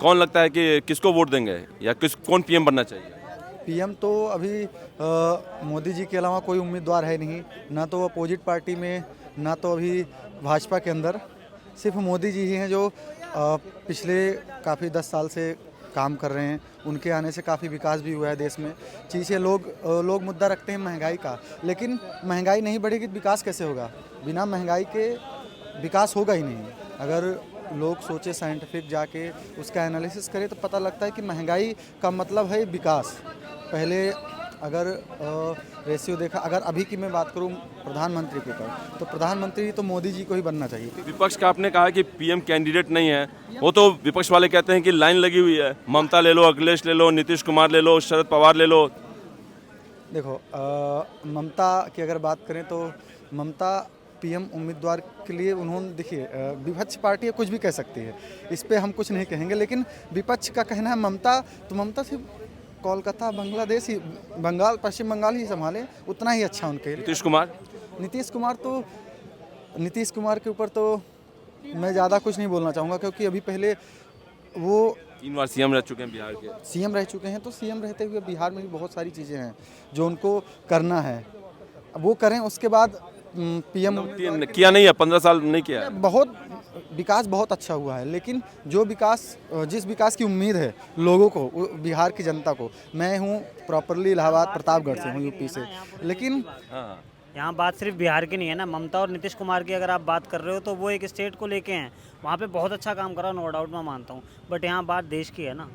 कौन लगता है कि किसको वोट देंगे या कौन पीएम बनना चाहिए? पीएम तो अभी मोदी जी के अलावा कोई उम्मीदवार है नहीं, ना तो अपोजिट पार्टी में, ना तो अभी भाजपा के अंदर। सिर्फ मोदी जी ही हैं जो पिछले काफ़ी 10 साल से काम कर रहे हैं। उनके आने से काफ़ी विकास भी हुआ है देश में। चीज़ें लोग मुद्दा रखते हैं महंगाई का, लेकिन महंगाई नहीं बढ़ेगी तो विकास कैसे होगा? बिना महंगाई के विकास होगा ही नहीं। अगर लोग सोचे, साइंटिफिक जाके उसका एनालिसिस करें तो पता लगता है कि महंगाई का मतलब है विकास। पहले अगर रेशियो देखा, अगर अभी की मैं बात करूं प्रधानमंत्री के ऊपर, तो प्रधानमंत्री तो मोदी जी को ही बनना चाहिए। विपक्ष का आपने कहा कि पीएम कैंडिडेट नहीं है, वो तो विपक्ष वाले कहते हैं कि लाइन लगी हुई है, ममता ले लो, अखिलेश ले लो, नीतीश कुमार ले लो, शरद पवार ले लो। देखो, ममता की अगर बात करें तो ममता पीएम उम्मीदवार के लिए उन्होंने, देखिए, विपक्ष पार्टी है, कुछ भी कह सकती है, इस पे हम कुछ नहीं कहेंगे, लेकिन विपक्ष का कहना है ममता, तो ममता सिर्फ कोलकाता, बांग्लादेश ही, बंगाल, पश्चिम बंगाल ही संभाले, उतना ही अच्छा उनके लिए। नीतीश कुमार के ऊपर तो मैं ज़्यादा कुछ नहीं बोलना चाहूँगा, क्योंकि अभी पहले वो 3 बार सीएम रह चुके हैं बिहार के। सीएम रह चुके हैं, तो सीएम रहते हुए बिहार में भी बहुत सारी चीज़ें हैं जो उनको करना है, वो करें। उसके बाद पीएम किया नहीं है, 15 साल नहीं किया है। बहुत विकास बहुत अच्छा हुआ है, लेकिन जो विकास, जिस विकास की उम्मीद है लोगों को, बिहार की जनता को, मैं हूँ प्रॉपरली इलाहाबाद प्रतापगढ़ से हूँ, यूपी से, लेकिन यहाँ बात सिर्फ बिहार की नहीं है ना। ममता और नीतीश कुमार की अगर आप बात कर रहे हो तो वो एक स्टेट को लेके हैं, वहाँ पे बहुत अच्छा काम करा, नो डाउट मैं मानता हूँ, बट यहाँ बात देश की है ना।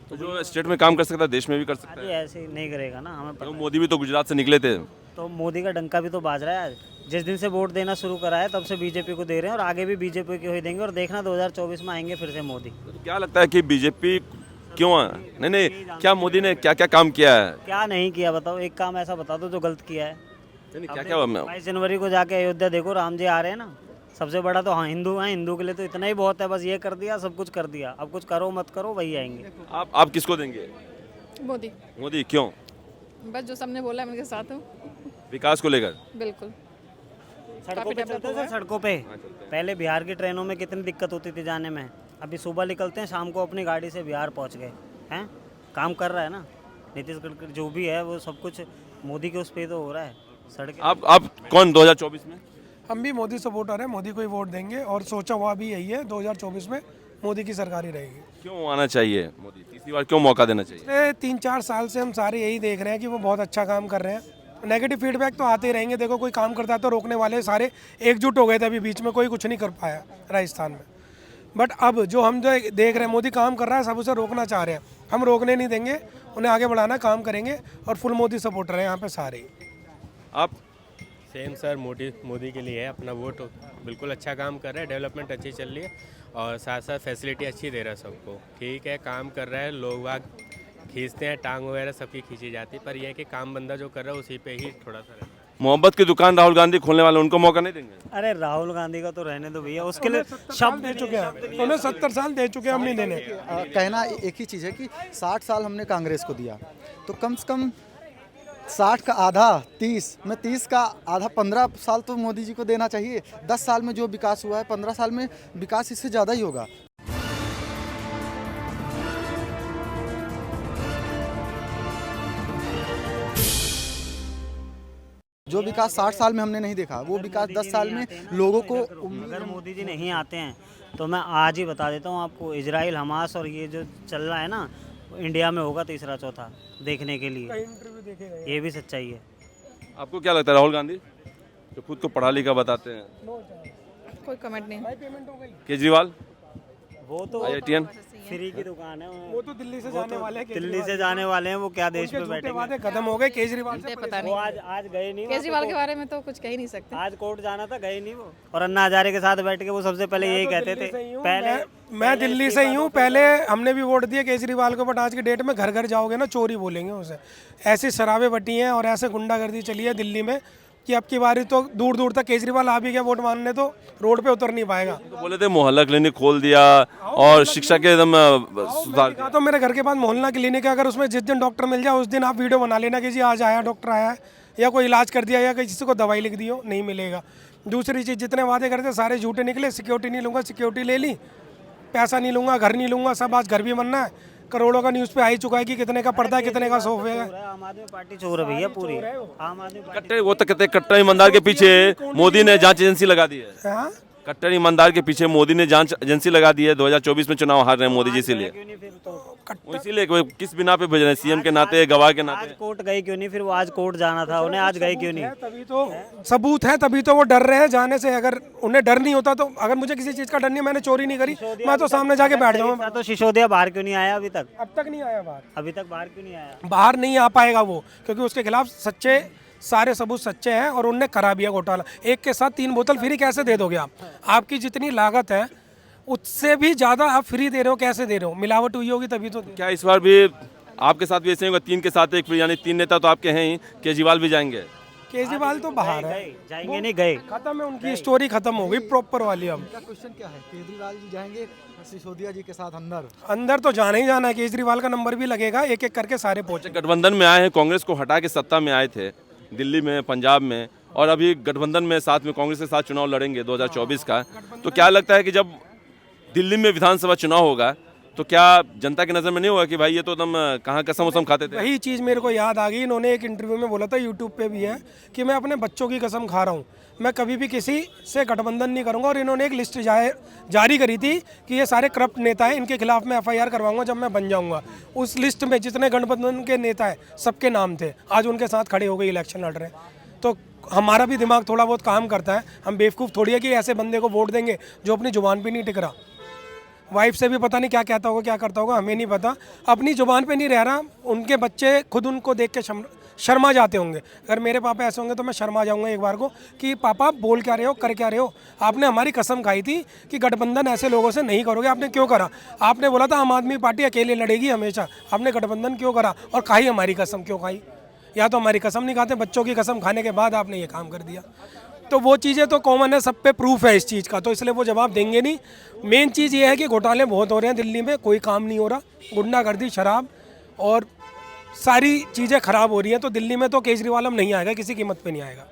तो जो स्टेट में काम कर सकता है देश में भी कर सकता है। अरे ऐसे नहीं करेगा ना, हमें पता तो है। मोदी भी तो गुजरात से निकले थे। तो मोदी का डंका भी तो बाज रहा है आज। जिस दिन से वोट देना शुरू करा है तब से बीजेपी को दे रहे हैं, और आगे भी बीजेपी को ही देंगे, और देखना 2024 में आएंगे फिर से मोदी। तो क्या लगता है कि बीजेपी क्यों है? नहीं, क्या मोदी ने क्या क्या काम किया है? क्या नहीं किया बताओ, एक काम ऐसा बता दो जो गलत किया है। क्या क्या 22 जनवरी को जाके अयोध्या देखो, राम जी आ रहे हैं ना, सबसे बड़ा तो हाँ हिंदू हैं, हिंदू के लिए तो इतना ही बहुत है, बस ये कर दिया, सब कुछ कर दिया, अब कुछ करो मत करो वही आएंगे। आप किसको देंगे? मोदी। मोदी क्यों? बस जो सबने बोला है मैं उनके साथ हूँ। विकास को लेकर? बिल्कुल। सड़कों पे चलते हैं सर, सड़कों पे पहले बिहार की ट्रेनों में कितनी दिक्कत होती थी जाने में, अभी सुबह निकलते हैं शाम को अपनी गाड़ी से बिहार पहुंच गए हैं। काम कर रहा है ना नीतीश गडकरी, जो भी है वो सब कुछ मोदी के उस पर तो हो रहा है। सड़क आप कौन 2024 में? हम भी मोदी सपोर्टर हैं, मोदी को ही वोट देंगे, और सोचा हुआ भी यही है 2024 में मोदी की सरकार ही रहेगी। क्यों आना चाहिए मोदी? तीसरी बार क्यों मौका देना चाहिए? पिछले 3-4 साल से हम सारे यही देख रहे हैं कि वो बहुत अच्छा काम कर रहे हैं। नेगेटिव फीडबैक तो आते ही रहेंगे, देखो कोई काम करता है तो रोकने वाले सारे एकजुट हो गए थे, अभी बीच में कोई कुछ नहीं कर पाया राजस्थान में। बट अब जो हम जो देख रहे हैं मोदी काम कर रहा है, सब उसे रोकना चाह रहे हैं, हम रोकने नहीं देंगे, उन्हें आगे बढ़ाना, काम करेंगे, और फुल मोदी सपोर्टर हैं यहाँ पे सारे। आप? सेम सर, मोदी के लिए है, अपना वोट। बिल्कुल अच्छा काम कर रहा है, डेवलपमेंट अच्छी चल रही है, और साथ साथ फैसिलिटी अच्छी दे रहा है सबको। ठीक है, काम कर रहा है, लोग वाग खींचते हैं, टांग वगैरह सबकी खींची जाती है, पर यह है कि काम बंदा जो कर रहा है उसी पे ही थोड़ा सा रहता है। मोहब्बत की दुकान राहुल गांधी खोलने वाले, उनको मौका नहीं देंगे? अरे राहुल गांधी का तो रहने दो भैया, उसके लिए शब्द दे चुके हैं, उन्हें 70 साल दे चुके हैं, हम नहीं देने। कहना एक ही चीज़ है कि 60 साल हमने कांग्रेस को दिया, तो कम से कम 60 का आधा 30 में, 30 का आधा 15 साल तो मोदी जी को देना चाहिए। 10 साल में जो विकास हुआ है, 15 साल में विकास इससे ज़्यादा ही होगा। जो विकास 60 साल में हमने नहीं देखा, वो विकास 10 साल में लोगों को अगर मोदी जी नहीं आते हैं तो मैं आज ही बता देता हूँ आपको, इजराइल, हमास और ये जो चल रहा है ना, इंडिया में होगा तीसरा चौथा देखने के लिए, ये भी सच्चाई है। आपको क्या लगता है राहुल गांधी जो खुद को पढ़ा लिखा बताते हैं? कोई कमेंट नहीं। केजरीवाल? वो तो IITN? फ्री की दुकान है, वो तो दिल्ली से जाने वाले हैं, दिल्ली से जाने वाले हैं, वो क्या देश में बैठे वादे खत्म हो गए, केजरीवाल से पता वो आज गए नहीं, केजरीवाल के बारे में तो कुछ कह ही नहीं सकते। आज कोर्ट जाना था, गए नहीं वो। और अन्ना हजारे के साथ बैठ के वो सबसे पहले यही कहते थे, पहले मैं दिल्ली से ही हूँ, पहले हमने भी वोट दिया केजरीवाल को, बट आज की डेट में घर घर जाओगे ना चोरी बोलेंगे उसे। ऐसी शराबें बटी हैं और ऐसे गुंडागर्दी चली है दिल्ली में कि अब की बारी तो दूर दूर तक केजरीवाल आ भी गया वोट मांगने तो रोड पे उतर नहीं पाएगा। तो बोले थे मोहल्ला क्लिनिक खोल दिया और शिक्षा के एकदम सुधार कहा तो मेरे घर के पास मोहल्ला क्लिनिक है, अगर उसमें जिस दिन डॉक्टर मिल जाए उस दिन आप वीडियो बना लेना कि जी आज आया डॉक्टर आया है, या कोई इलाज कर दिया, या किसी को दवाई लिख दी हो, नहीं मिलेगा। दूसरी चीज़, जितने वादे करते सारे झूठे निकले। सिक्योरिटी नहीं लूँगा, सिक्योरिटी ले ली, पैसा नहीं लूँगा, घर नहीं लूँगा, सब आज घर भी बनना है। करोड़ों का न्यूज़ पे आ ही चुका है कि कितने का पर्दा है, कितने का सोफे है। आम आदमी पार्टी चोर है भैया पूरी। आम आदमी पार्टी कट्टर वो तो कहते हैं कट्टर ईमानदार के पीछे मोदी ने जांच एजेंसी लगा दी है। हाँ? कट्टर ईमानदार के पीछे मोदी ने जांच एजेंसी लगा दी है। 2024 में चुनाव हार रहे हैं मोदी जी, इसीलिए क्यों नहीं फिर तो वो इसीलिए वो किस बिना पे भेज रहे हैं, सीएम के नाते, गवाह के आज नाते। कोर्ट गए क्यों नहीं? फिर वो आज कोर्ट जाना था उन्हें, आज गए क्यों नहीं? तभी तो सबूत है, तभी तो वो डर रहे हैं जाने से। अगर उन्हें डर नहीं होता तो, अगर मुझे किसी चीज़ का डर नहीं, मैंने चोरी नहीं करी, मैं तो सामने जाके बैठ जाऊँगा। तो सिसोदिया बाहर क्यों नहीं आया अभी तक? अब तक नहीं आया बाहर, अभी तक बाहर क्यों नहीं आया? बाहर नहीं आ पाएगा वो, क्योंकि उसके खिलाफ सच्चे सारे सबूत सच्चे हैं और उनने करा भी है घोटाला। एक के साथ 3 बोतल फ्री कैसे दे दोगे आप? आपकी जितनी लागत है उससे भी ज़्यादा आप फ्री दे रहे हो, कैसे दे रहे हो? मिलावट हुई होगी तभी तो। क्या इस बार भी आपके साथ भी ऐसे होगा? 3 के साथ 1 फ्री, यानी 3 नेता तो आपके हैं ही। केजरीवाल भी जाएंगे? केजरीवाल तो बाहर है, जाएंगे नहीं, गए। खत्म है उनकी स्टोरी, खत्म हो गई प्रॉपर वाली। अब का क्वेश्चन क्या है? केजरीवाल जी जाएंगे सिसोदिया जी के साथ अंदर? अंदर तो जाना ही जाना है, केजरीवाल का नंबर भी लगेगा, एक एक करके सारे पहुंचे। गठबंधन में आए हैं, कांग्रेस को हटा के सत्ता में आए थे दिल्ली में, पंजाब में, और अभी गठबंधन में साथ में कांग्रेस के साथ चुनाव लड़ेंगे 2024 का। तो क्या लगता है कि जब दिल्ली में विधानसभा चुनाव होगा तो क्या जनता की नज़र में नहीं होगा कि भाई ये तो एकदम कहाँ कसम वसम खाते थे? वही चीज़ मेरे को याद आ गई। इन्होंने एक इंटरव्यू में बोला था, यूट्यूब पे भी है, कि मैं अपने बच्चों की कसम खा रहा हूँ, मैं कभी भी किसी से गठबंधन नहीं करूँगा। और इन्होंने एक लिस्ट जारी करी थी कि ये सारे करप्ट नेता हैं, इनके खिलाफ मैं FIR करवाऊंगा जब मैं बन जाऊंगा। उस लिस्ट में जितने गठबंधन के नेता हैं सबके नाम थे, आज उनके साथ खड़े हो गए, इलेक्शन लड़ रहे हैं। तो हमारा भी दिमाग थोड़ा बहुत काम करता है, हम बेवकूफ़ थोड़ी है कि ऐसे बंदे को वोट देंगे जो अपनी जुबान पे नहीं टिक रहा। वाइफ से भी पता नहीं क्या कहता होगा, क्या करता होगा, हमें नहीं पता। अपनी जुबान पे नहीं रह रहा, उनके बच्चे खुद उनको देख के शर्मा जाते होंगे। अगर मेरे पापा ऐसे होंगे तो मैं शर्मा जाऊंगा एक बार को कि पापा बोल क्या रहे हो, कर क्या रहे हो? आपने हमारी कसम खाई थी कि गठबंधन ऐसे लोगों से नहीं करोगे, आपने क्यों करा? आपने बोला था आम आदमी पार्टी अकेले लड़ेगी हमेशा, आपने गठबंधन क्यों करा? और खाई हमारी कसम क्यों खाई? या तो हमारी कसम नहीं खाते, बच्चों की कसम खाने के बाद आपने ये काम कर दिया। तो वो चीज़ें तो कॉमन है, सब पे प्रूफ है इस चीज़ का, तो इसलिए वो जवाब देंगे नहीं। मेन चीज़ ये है कि घोटाले बहुत हो रहे हैं दिल्ली में, कोई काम नहीं हो रहा, गुंडागर्दी, शराब और सारी चीज़ें खराब हो रही हैं। तो दिल्ली में तो केजरीवाल अब नहीं आएगा, किसी कीमत पे नहीं आएगा।